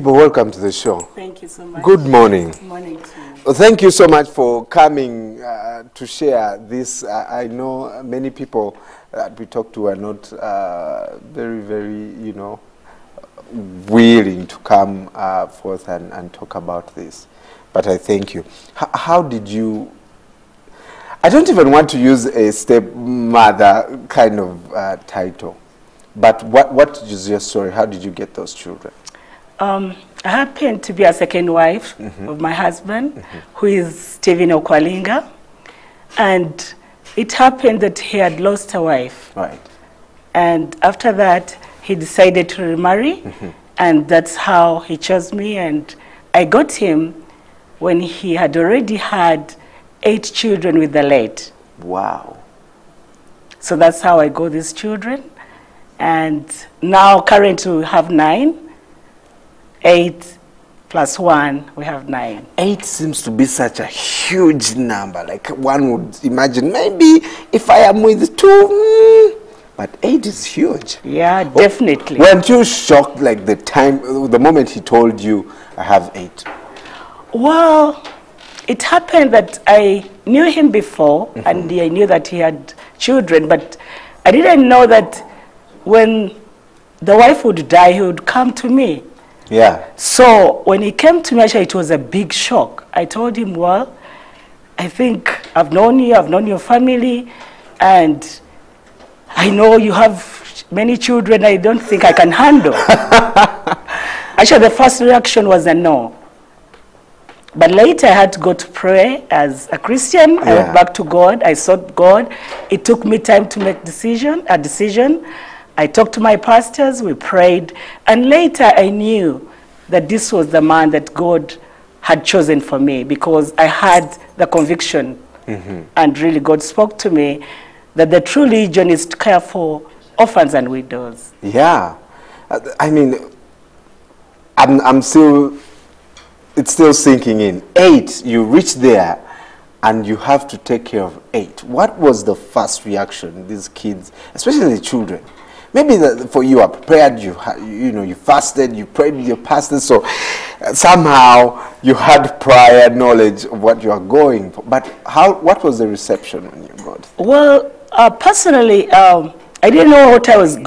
Welcome to the show. Thank you so much. Good morning. Good morning to you. Well, thank you so much for coming to share this. I know many people that we talk to are not very, willing to come forth and talk about this. But I thank you. How did you... I don't even want to use a stepmother kind of title. But what is your story? How did you get those children? I happened to be a second wife of my husband, who is Mabel Okwalinga. And it happened that he had lost a wife. Right. And after that, he decided to remarry. And that's how he chose me. And I got him when he had already had 8 children with the late. Wow. So that's how I got these children. And now currently we have 9. 8 plus 1, we have 9. 8 seems to be such a huge number. Like one would imagine, maybe if I am with 2, but 8 is huge. Yeah, definitely. Weren't you shocked, like the moment he told you, I have 8? Well, it happened that I knew him before, and I knew that he had children, but I didn't know that when the wife would die, he would come to me. Yeah. So when he came to me, actually, it was a big shock. I told him, well, I think I've known you, I've known your family, and I know you have many children I don't think I can handle. Actually, the first reaction was a no. But later I had to go to pray as a Christian. I went back to God. I sought God. It took me time to make a decision. I talked to my pastors, we prayed, and later I knew that this was the man that God had chosen for me, because I had the conviction, and really God spoke to me that the true religion is to care for orphans and widows. Yeah. I mean, it's still sinking in. 8, you reach there, and you have to take care of 8. What was the first reaction, these kids, especially the children? Maybe for you are prepared, you fasted, you prayed with your pastors, so somehow you had prior knowledge of what you are going for. But what was the reception when you got there? Well, personally, I didn't know what I was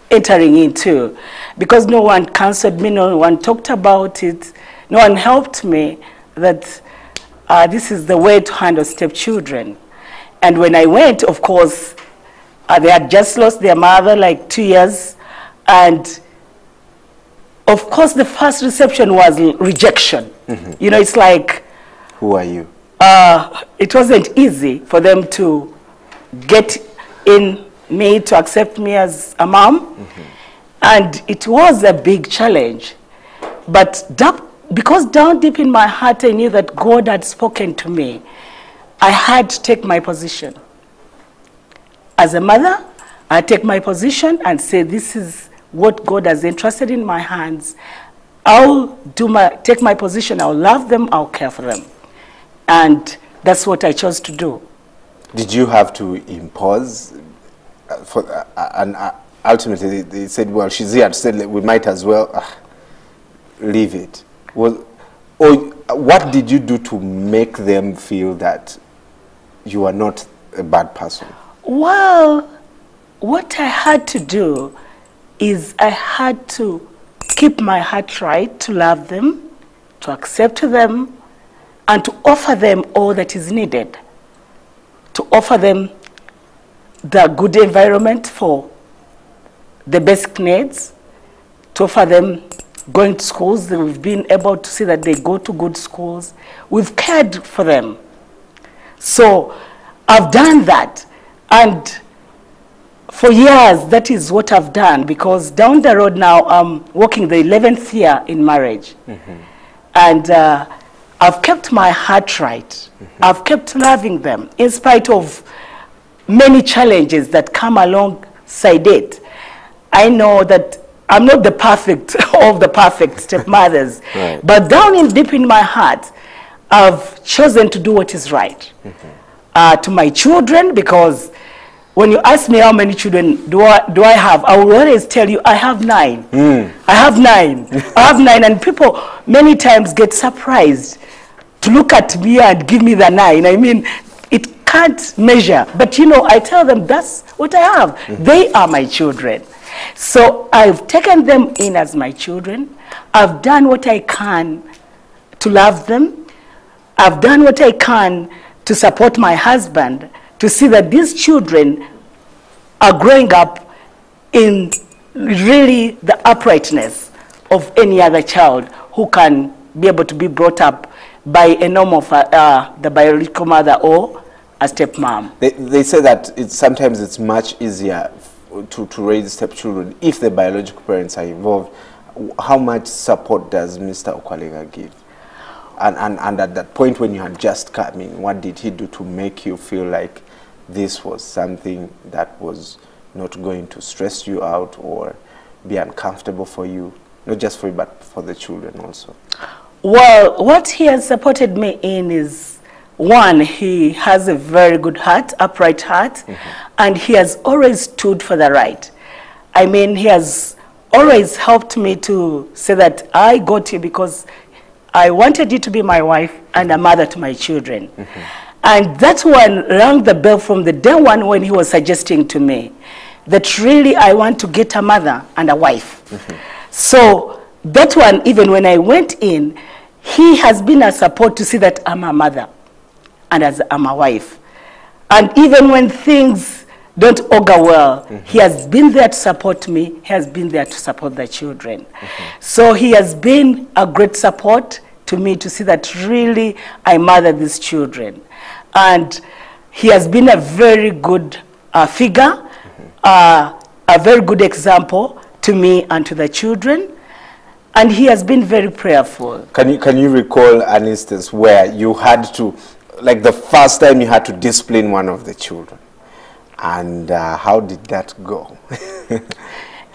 entering into, because no one counseled me, no one talked about it, no one helped me that this is the way to handle stepchildren. And when I went, of course, they had just lost their mother, like 2 years. And of course, the first reception was rejection. You know, it's like... Who are you? It wasn't easy for them to get in me, to accept me as a mom. And it was a big challenge. But because down deep in my heart, I knew that God had spoken to me, I had to take my position. As a mother, I take my position and say, this is what God has entrusted in my hands. I'll take my position, I'll love them, I'll care for them. And that's what I chose to do. Did you have to impose? And ultimately, they said, well, she's here to say we might as well leave it. Or what did you do to make them feel that you are not a bad person? Well, what I had to do is I had to keep my heart right, to love them, to accept them, and to offer them all that is needed. To offer them the good environment for the basic needs, to offer them going to schools. We've been able to see that they go to good schools. We've cared for them. So I've done that. And for years, that is what I've done, because down the road now, I'm working the 11th year in marriage. And I've kept my heart right. I've kept loving them, in spite of many challenges that come alongside it. I know that I'm not the perfect of the perfect stepmothers, but down deep in my heart, I've chosen to do what is right. To my children, because when you ask me how many children do I have, I will always tell you I have 9. I have 9. I have 9, and people many times get surprised to look at me and give me the 9. I mean, it can't measure. But you know, I tell them that's what I have. They are my children. So I've taken them in as my children. I've done what I can to love them. I've done what I can to support my husband, to see that these children are growing up in really the uprightness of any other child who can be able to be brought up by a normal the biological mother or a stepmom. They say that sometimes it's much easier to raise stepchildren if the biological parents are involved. How much support does Mr. Okwalinga give? And at that point when you had just come in, what did he do to make you feel like this was something that was not going to stress you out or be uncomfortable for you, not just for you, but for the children also? Well, what he has supported me in is, one, he has a very good heart, upright heart, and he has always stood for the right. I mean, he has always helped me to say that I got you because I wanted you to be my wife and a mother to my children. And that one rang the bell from the day one when he was suggesting to me that really I want to get a mother and a wife. So that one, even when I went in, he has been a support to see that I'm a mother and as I'm a wife. And even when things don't augur well, he has been there to support me. He has been there to support the children. So he has been a great support to me to see that really I mother these children. And he has been a very good figure, a very good example to me and to the children. And he has been very prayerful. Can you recall an instance where you had to, like the first time you had to discipline one of the children? And how did that go?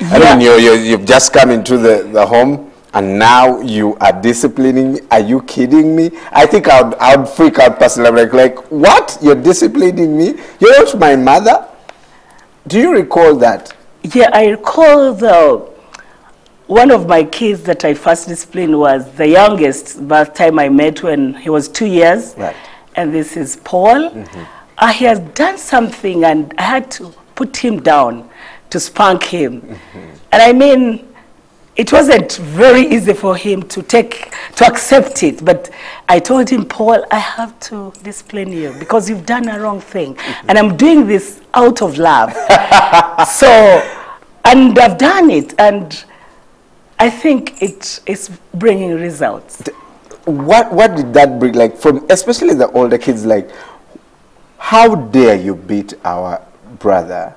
I mean, you've just come into the home and now you are disciplining me. Are you kidding me? I think I would freak out personally. Like, what? You're disciplining me? You're not my mother? Do you recall that? Yeah, I recall one of my kids that I first disciplined was the youngest by the time I met when he was 2 years. Right. And this is Paul. He has done something and I had to put him down to spank him. And I mean, it wasn't very easy for him to accept it. But I told him, Paul, I have to discipline you because you've done a wrong thing. And I'm doing this out of love. And I've done it. And I think it is bringing results. What did that bring, like, from especially the older kids, like, how dare you beat our brother?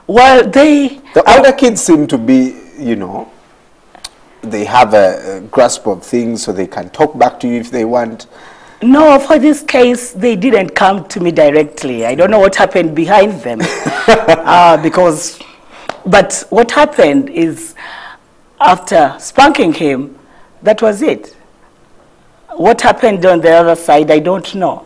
Well, the older kids seem to be, you know, they have a grasp of things so they can talk back to you if they want. No, for this case, they didn't come to me directly. I don't know what happened behind them. But what happened is, after spanking him, that was it. What happened on the other side, I don't know.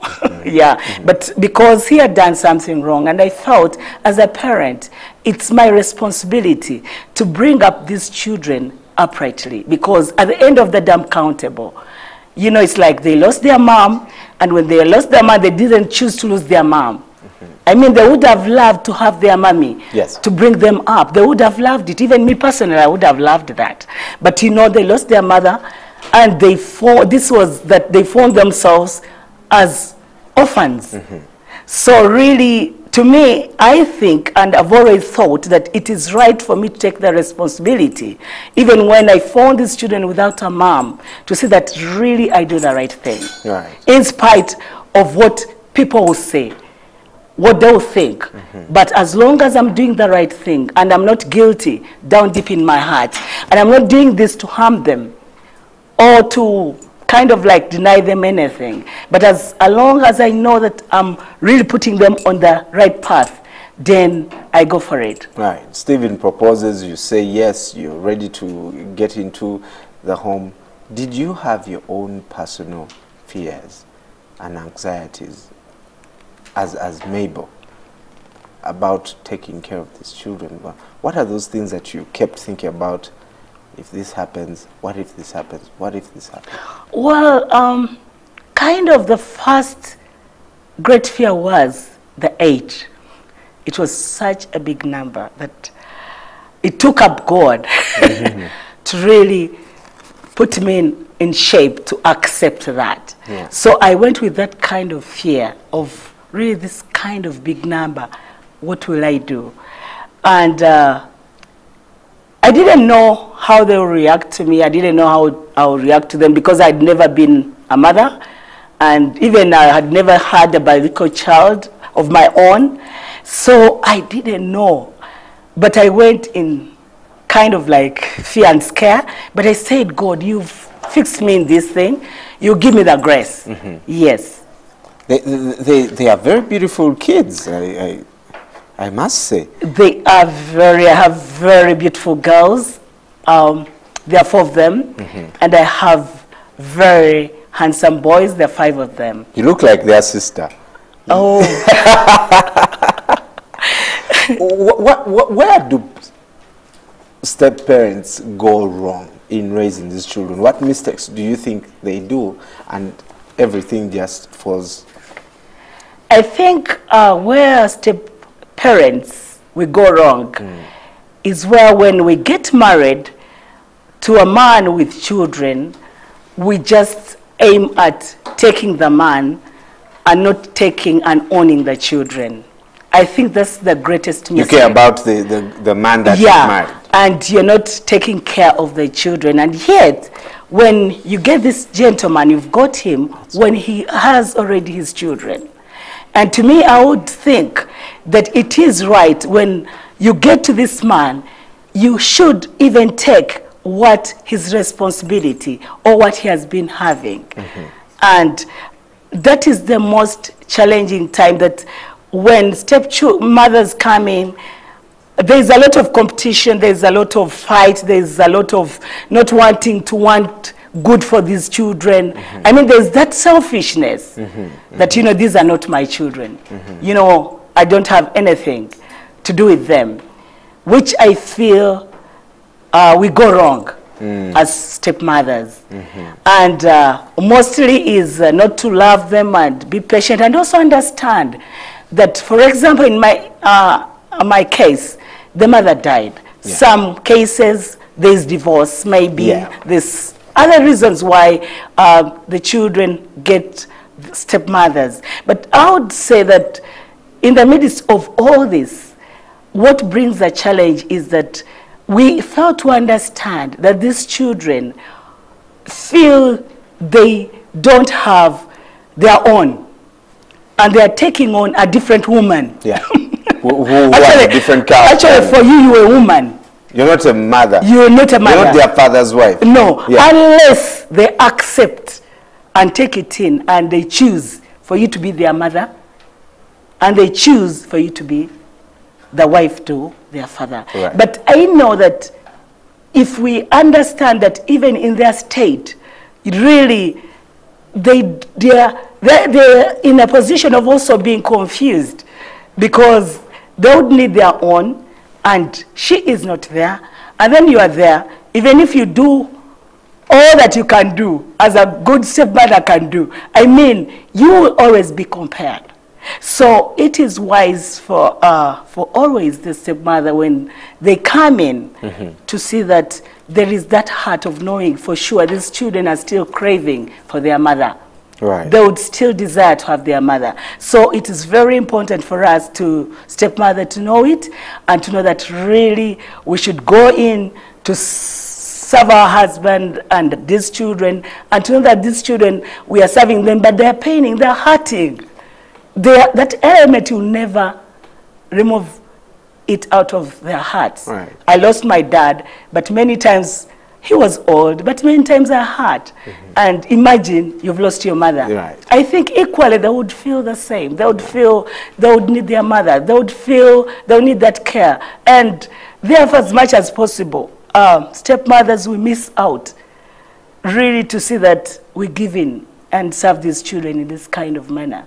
But because he had done something wrong, and I felt as a parent, it's my responsibility to bring up these children uprightly, because at the end of the day, I'm accountable. You know, it's like they lost their mom, and when they lost their mom, they didn't choose to lose their mom. I mean, they would have loved to have their mommy, to bring them up. They would have loved it. Even me personally, I would have loved that. But you know, they lost their mother, and they found themselves as orphans. So really, to me, I think, and I've always thought that it is right for me to take the responsibility, even when I found these children without a mom, to see that really I do the right thing. In spite of what people will say, what they'll think. But as long as I'm doing the right thing and I'm not guilty down deep in my heart, and I'm not doing this to harm them or to kind of like deny them anything, but as long as I know that I'm really putting them on the right path, then I go for it. Right. Stephen proposes, you say yes, you're ready to get into the home. Did you have your own personal fears and anxieties as Mabel? about taking care of these children? What are those things that you kept thinking about? If this happens, what if this happens? What if this happens? Well, kind of the first great fear was the age. It was such a big number that it took up God to really put me in shape to accept that. Yeah. So I went with that kind of fear of really this kind of big number. What will I do? And I didn't know how they will react to me. I didn't know how I would react to them because I'd never been a mother. And even I had never had a biological child of my own. So I didn't know. But I went in kind of like fear and scare. But I said, God, you've fixed me in this thing. You give me the grace. Yes. They are very beautiful kids, I must say. They are I have very beautiful girls. There are 4 of them. And I have very handsome boys. There are 5 of them. You look like their sister. Oh. Where do step-parents go wrong in raising these children? What mistakes do you think they do and everything just falls? I think where step-parents we go wrong is where when we get married to a man with children, we just aim at taking the man and not taking and owning the children. I think that's the greatest mistake. You care about the man that is married. And you're not taking care of the children. And yet, when you get this gentleman, you've got him when he has already his children. And to me, I would think that it is right when you get to this man, you should even take what his responsibility or what he has been having. And that is the most challenging time, that when stepmothers come in, there's a lot of competition, there's a lot of fight, there's a lot of not wanting to want good for these children. I mean, there's that selfishness that, you know, these are not my children. You know, I don't have anything to do with them, which I feel we go wrong as stepmothers. And mostly is not to love them and be patient and also understand that, for example, in my case, the mother died. Some cases, there's divorce, maybe there's other reasons why the children get stepmothers. But I would say that in the midst of all this, what brings the challenge is that we fail to understand that these children feel they don't have their own, and they are taking on a different woman. Who actually, a different character. Actually, for you, you're a woman. You're not a mother. You're not a mother. You're not their father's wife. No, unless they accept and take it in, and they choose for you to be their mother, and they choose for you to be the wife to their father. But I know that if we understand that even in their state, really, they're in a position of also being confused, because they would need their own, and she is not there, and then you are there. Even if you do all that you can do, as a good stepmother can do, I mean, you will always be compared. So it is wise for always the stepmother, when they come in, to see that there is that heart of knowing for sure these children are still craving for their mother. They would still desire to have their mother. So it is very important for us to stepmother to know it, and to know that really we should go in to serve our husband and these children, and to know that these children, we are serving them, but they are paining, they are hurting. That element will never remove it out of their hearts. I lost my dad, but many times he was old, but many times I hurt. And imagine you've lost your mother. I think equally they would feel the same. They would feel they would need their mother. They would feel they would need that care. And therefore, as much as possible, stepmothers, we miss out really to see that we give in and serve these children in this kind of manner.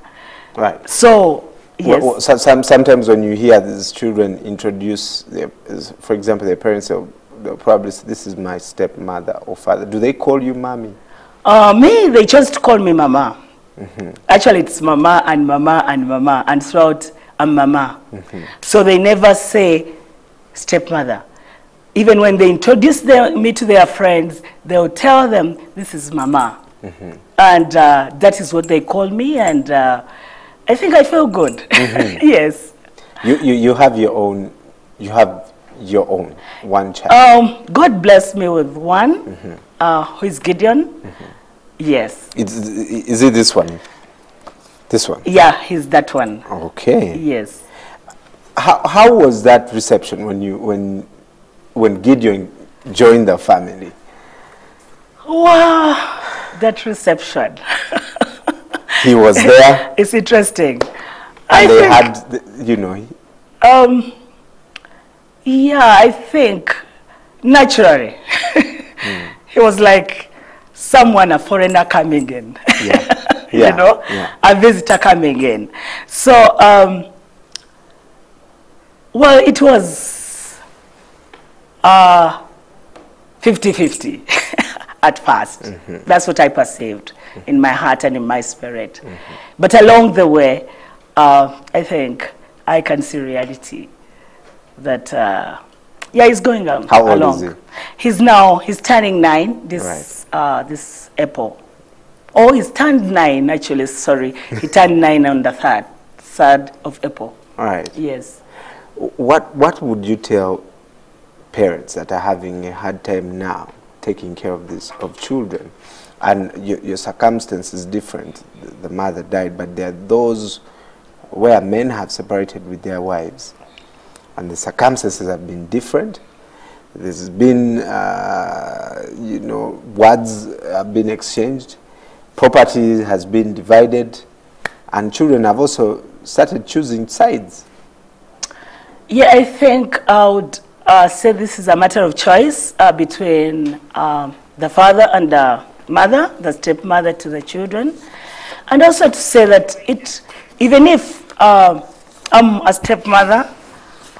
So Yes. Well, sometimes when you hear these children introduce, for example, their parents, they'll probably say, this is my stepmother or father. Do they call you mommy? Me, they just call me mama. Actually, it's mama and mama and mama, and throughout I'm mama. So they never say stepmother. Even when they introduce me to their friends, they'll tell them, this is mama. And that is what they call me, and I think I feel good. Yes. You have your own, one child. God bless me with one, who is Gideon. Yes. Is it this one? This one? Yeah, he's that one. Okay. Yes. How was that reception when Gideon joined the family? Wow, that reception. He was there. It's interesting. And they had, you know. Yeah, I think naturally. He was like someone, a foreigner coming in. Yeah. You know, a visitor coming in. So, well, it was 50-50 at first. That's what I perceived in my heart and in my spirit. But along the way, I think I can see reality that, yeah, he's going on. How old is he? He's turning 9 this April. Oh, he's turned 9, actually, sorry. He turned 9 on the 3rd of April. All right. Yes. What would you tell parents that are having a hard time now taking care of children? And your circumstance is different. The mother died, but there are those where men have separated with their wives. And the circumstances have been different. There's been, you know, words have been exchanged. Property has been divided. And children have also started choosing sides. Yeah, I think I would say this is a matter of choice between the father and the mother, the stepmother to the children. And also to say that even if I'm a stepmother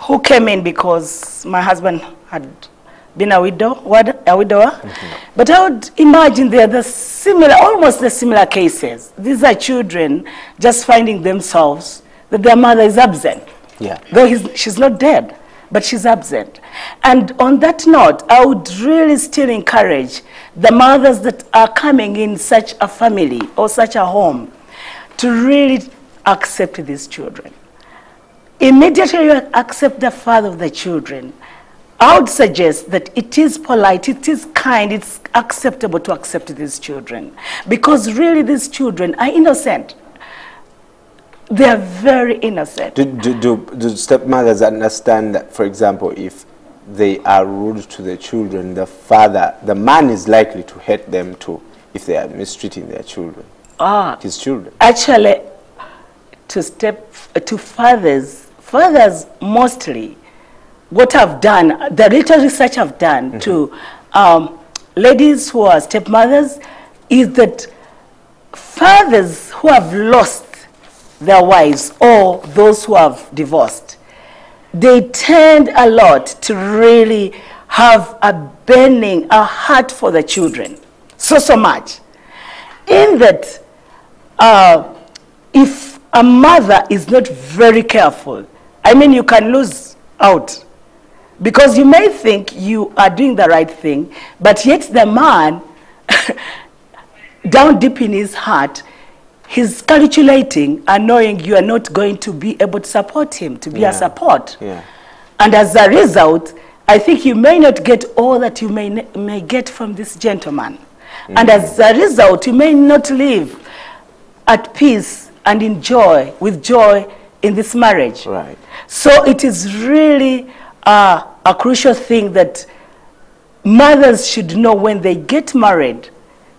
who came in because my husband had been a widower, but I would imagine they are almost the similar cases. These are children just finding themselves that their mother is absent. Yeah. Though she's not dead, but she's absent. And on that note, I would really still encourage the mothers that are coming in such a family or such a home to really accept these children. Immediately you accept the father of the children, I would suggest that it is polite, it is kind, it's acceptable to accept these children. Because really these children are innocent. They are very innocent. Do stepmothers understand that, for example, if they are rude to the children, the man is likely to hate them too if they are mistreating their children, his children? Actually, to fathers mostly, what I've done, the little research I've done to ladies who are stepmothers is that fathers who have lost their wives or those who have divorced, they tend a lot to really have a heart for the children. So much. In that, if a mother is not very careful, I mean, you can lose out. Because you may think you are doing the right thing, but yet the man, down deep in his heart, he's calculating and knowing you are not going to be able to support him, to be a support. Yeah. And as a result, I think you may not get all that you may get from this gentleman. And as a result, you may not live at peace and with joy in this marriage. Right. So it is really a crucial thing that mothers should know when they get married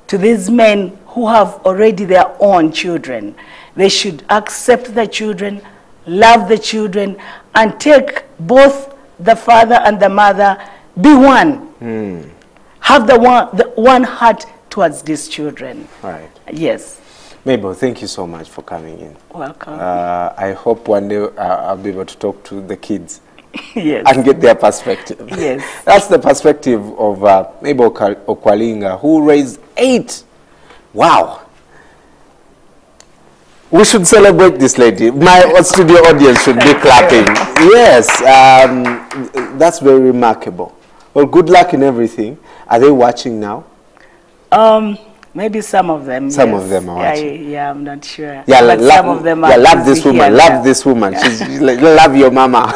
to these men who have already their own children. They should accept the children, love the children, and take both the father and the mother, be one. Have the one heart towards these children. Right. Yes. Mabel, thank you so much for coming in. Welcome. I hope one day I'll be able to talk to the kids. Yes. And get their perspective. Yes. That's the perspective of Mabel Okwalinga, who raised 8. Wow. We should celebrate this lady. My studio audience should be clapping. Yes, that's very remarkable. Well, good luck in everything. Are they watching now? Maybe some of them. Some yes. of them are watching. Yeah, I'm not sure. Yeah, but some of them are. love this busy woman. here Love now. this woman. She's like, love your mama.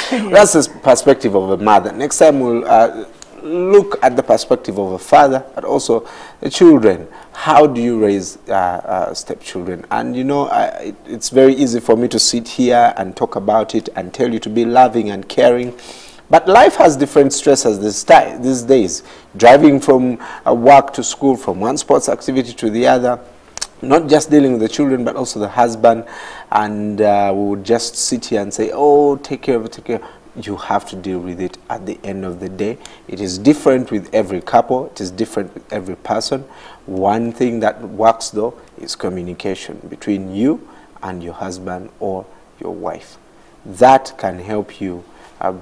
That's the perspective of a mother. Next time we'll look at the perspective of a father, but also the children. How do you raise stepchildren? And you know, it's very easy for me to sit here and talk about it and tell you to be loving and caring. But life has different stresses these days. Driving from work to school, from one sports activity to the other, not just dealing with the children, but also the husband. And we would just sit here and say, oh, take care of it, take care. You have to deal with it at the end of the day. It is different with every couple. It is different with every person. One thing that works, though, is communication between you and your husband or your wife. That can help you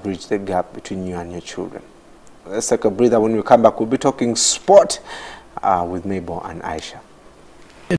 bridge the gap between you and your children. Let's take a breather. When we come back, we'll be talking sport with Mabel and Aisha.